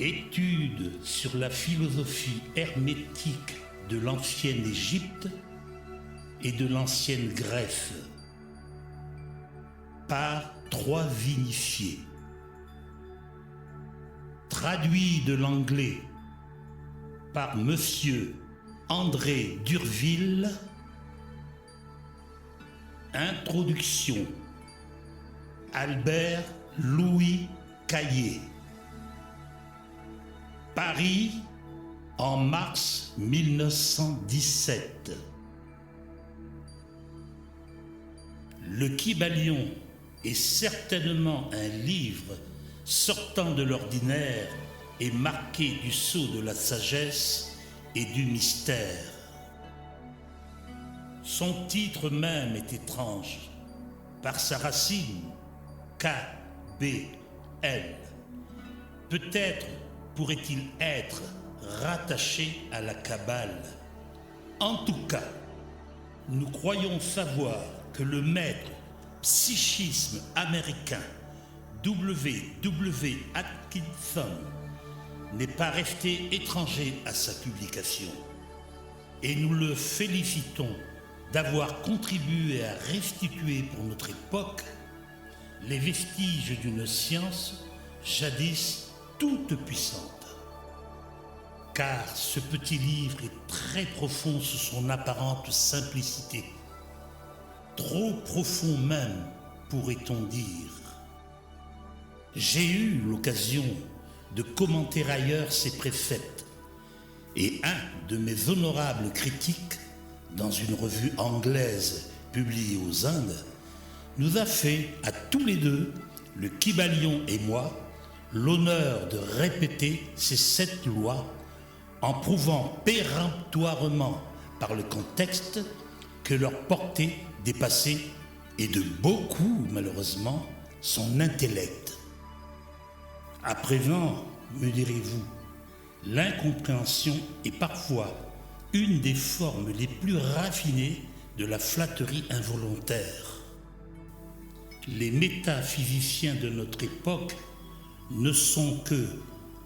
Étude sur la philosophie hermétique de l'ancienne Égypte et de l'ancienne Grèce par 3 initiés. Traduit de l'anglais par Monsieur André Durville. Introduction Albert Louis Caillé. Paris en mars 1917. Le Kybalion est certainement un livre sortant de l'ordinaire et marqué du sceau de la sagesse et du mystère. Son titre même est étrange, par sa racine K-B-L. Peut-être pourrait-il être rattaché à la Kabbale. En tout cas, nous croyons savoir que le maître psychisme américain W.W. Atkinson n'est pas resté étranger à sa publication. Et nous le félicitons d'avoir contribué à restituer pour notre époque les vestiges d'une science jadis toute puissante. Car ce petit livre est très profond sous son apparente simplicité. Trop profond même, pourrait-on dire. J'ai eu l'occasion de commenter ailleurs ses préceptes, et un de mes honorables critiques, dans une revue anglaise publiée aux Indes, nous a fait à tous les deux, le Kybalion et moi, l'honneur de répéter ces 7 lois en prouvant péremptoirement par le contexte que leur portée dépassait, et de beaucoup malheureusement, son intellect. À présent, me direz-vous, l'incompréhension est parfois une des formes les plus raffinées de la flatterie involontaire. Les métaphysiciens de notre époque ne sont que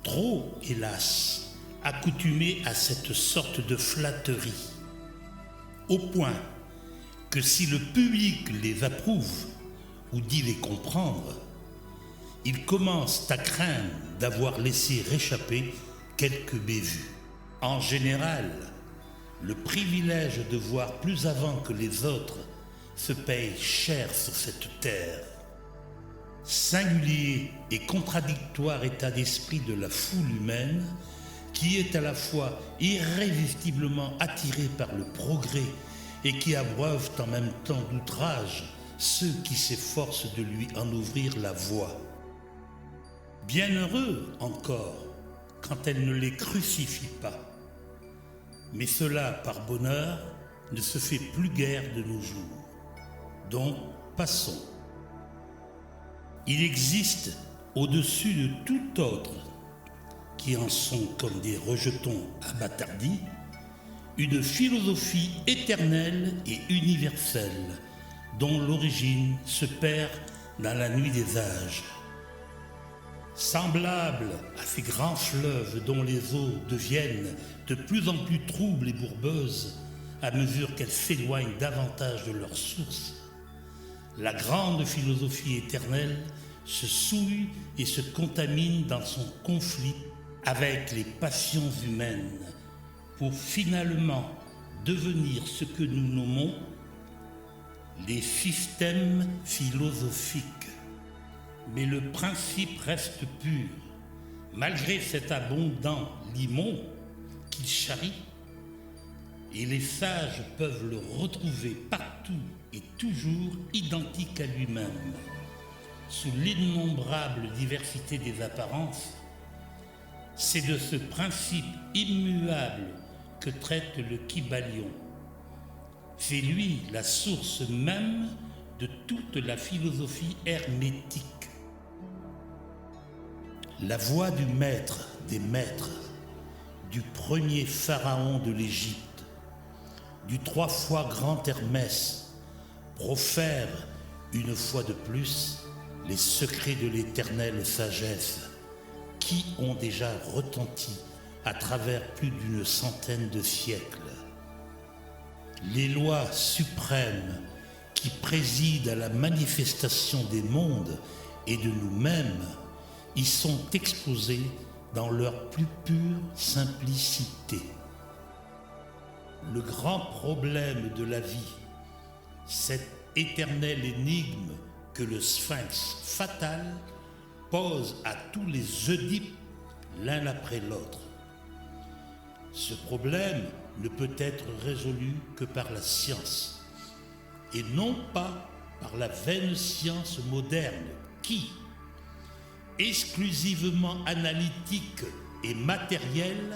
trop, hélas, accoutumés à cette sorte de flatterie, au point que si le public les approuve ou dit les comprendre, ils commencent à craindre d'avoir laissé réchapper quelques bévues. En général, le privilège de voir plus avant que les autres se paye cher sur cette terre. Singulier et contradictoire état d'esprit de la foule humaine qui est à la fois irrésistiblement attirée par le progrès et qui abreuvent en même temps d'outrage ceux qui s'efforcent de lui en ouvrir la voie. Bienheureux encore quand elle ne les crucifie pas. Mais cela, par bonheur, ne se fait plus guère de nos jours. Donc, passons. Il existe, au-dessus de tout autre, qui en sont comme des rejetons abattardis, une philosophie éternelle et universelle, dont l'origine se perd dans la nuit des âges. Semblable à ces grands fleuves dont les eaux deviennent de plus en plus troubles et bourbeuses à mesure qu'elles s'éloignent davantage de leur source, la grande philosophie éternelle se souille et se contamine dans son conflit avec les passions humaines pour finalement devenir ce que nous nommons les systèmes philosophiques. Mais le principe reste pur, malgré cet abondant limon qu'il charrie, et les sages peuvent le retrouver partout et toujours identique à lui-même, sous l'innombrable diversité des apparences. C'est de ce principe immuable que traite le Kybalion. C'est lui la source même de toute la philosophie hermétique. La voix du maître des maîtres, du premier pharaon de l'Égypte, du 3 fois grand Hermès, profère une fois de plus les secrets de l'éternelle sagesse, qui ont déjà retenti à travers plus d'une centaine de siècles. Les lois suprêmes qui président à la manifestation des mondes et de nous-mêmes y sont exposées dans leur plus pure simplicité. Le grand problème de la vie, cette éternelle énigme que le sphinx fatal pose à tous les Oedipe l'un après l'autre. Ce problème ne peut être résolu que par la science, et non pas par la vaine science moderne qui, exclusivement analytique et matérielle,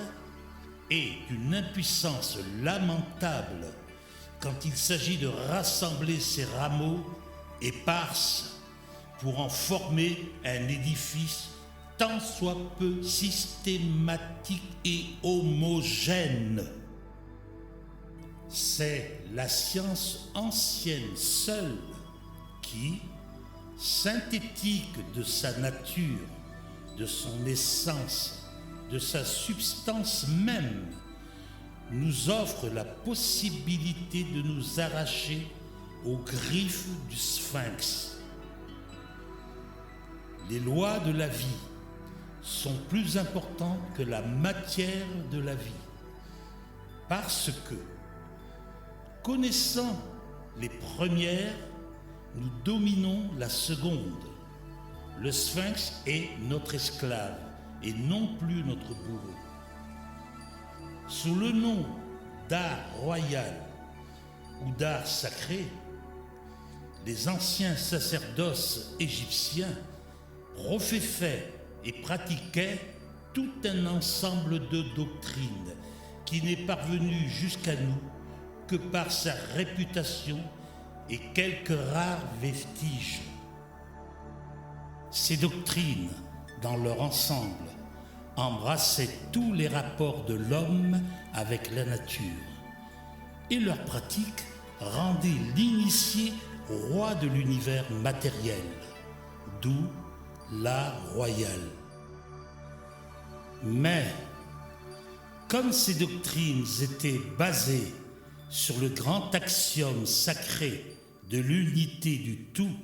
est d'une impuissance lamentable quand il s'agit de rassembler ses rameaux éparses pour en former un édifice tant soit peu systématique et homogène. C'est la science ancienne seule qui, synthétique de sa nature, de son essence, de sa substance même, nous offre la possibilité de nous arracher aux griffes du sphinx. Les lois de la vie sont plus importantes que la matière de la vie, parce que, connaissant les premières, nous dominons la seconde. Le sphinx est notre esclave et non plus notre bourreau. Sous le nom d'art royal ou d'art sacré, les anciens sacerdoces égyptiens professaient et pratiquaient tout un ensemble de doctrines qui n'est parvenu jusqu'à nous que par sa réputation et quelques rares vestiges. Ces doctrines, dans leur ensemble, embrassaient tous les rapports de l'homme avec la nature, et leur pratique rendait l'initié roi de l'univers matériel, d'où l'art royal. Mais, comme ces doctrines étaient basées sur le grand axiome sacré de l'unité du tout,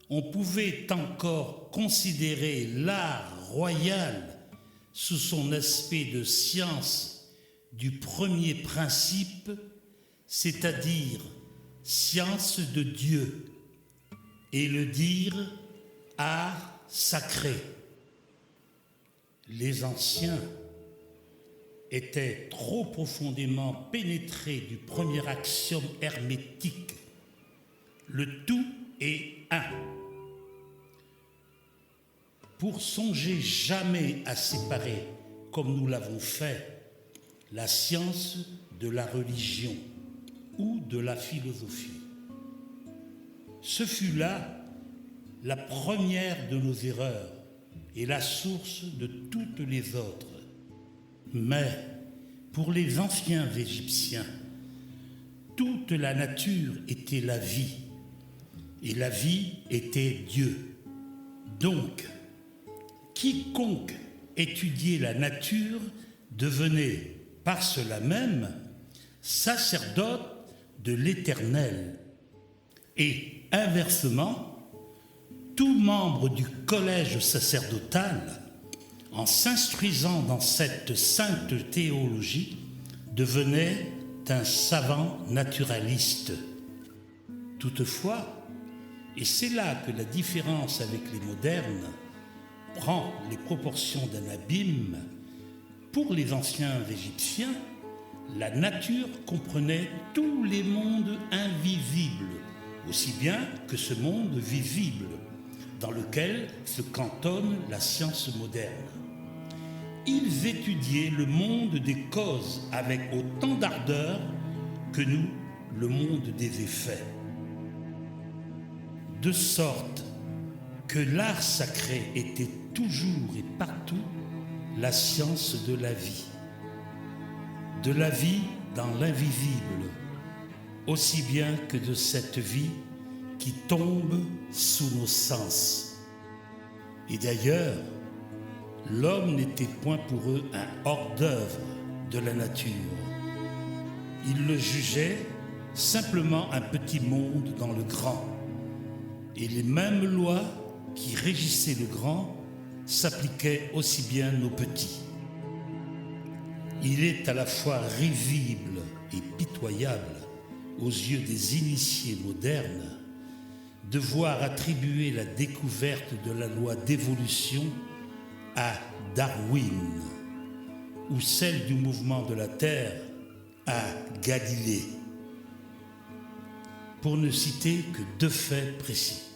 on pouvait encore considérer l'art royal sous son aspect de science du premier principe, c'est-à-dire science de Dieu, et le dire art sacré. Les anciens étaient trop profondément pénétrés du premier axiome hermétique. Le tout est un. Pour songer jamais à séparer, comme nous l'avons fait, la science de la religion ou de la philosophie. Ce fut là la première de nos erreurs et la source de toutes les autres. Mais pour les anciens Égyptiens, toute la nature était la vie, et la vie était Dieu. Donc, quiconque étudiait la nature devenait, par cela même, sacerdote de l'Éternel. Et inversement, tout membre du collège sacerdotal, en s'instruisant dans cette sainte théologie, devenait un savant naturaliste. Toutefois, et c'est là que la différence avec les modernes prend les proportions d'un abîme, pour les anciens Égyptiens, la nature comprenait tous les mondes invisibles, aussi bien que ce monde visible, dans lequel se cantonne la science moderne. Ils étudiaient le monde des causes avec autant d'ardeur que nous, le monde des effets. De sorte que l'art sacré était toujours et partout la science de la vie dans l'invisible, aussi bien que de cette vie qui tombe sous nos sens. Et d'ailleurs, L'homme n'était point pour eux un hors-d'œuvre de la nature. Ils le jugeaient simplement un petit monde dans le grand. Et les mêmes lois qui régissaient le grand s'appliquaient aussi bien aux petits. Il est à la fois risible et pitoyable aux yeux des initiés modernes de voir attribuer la découverte de la loi d'évolution à Darwin ou celle du mouvement de la Terre à Galilée, pour ne citer que deux faits précis.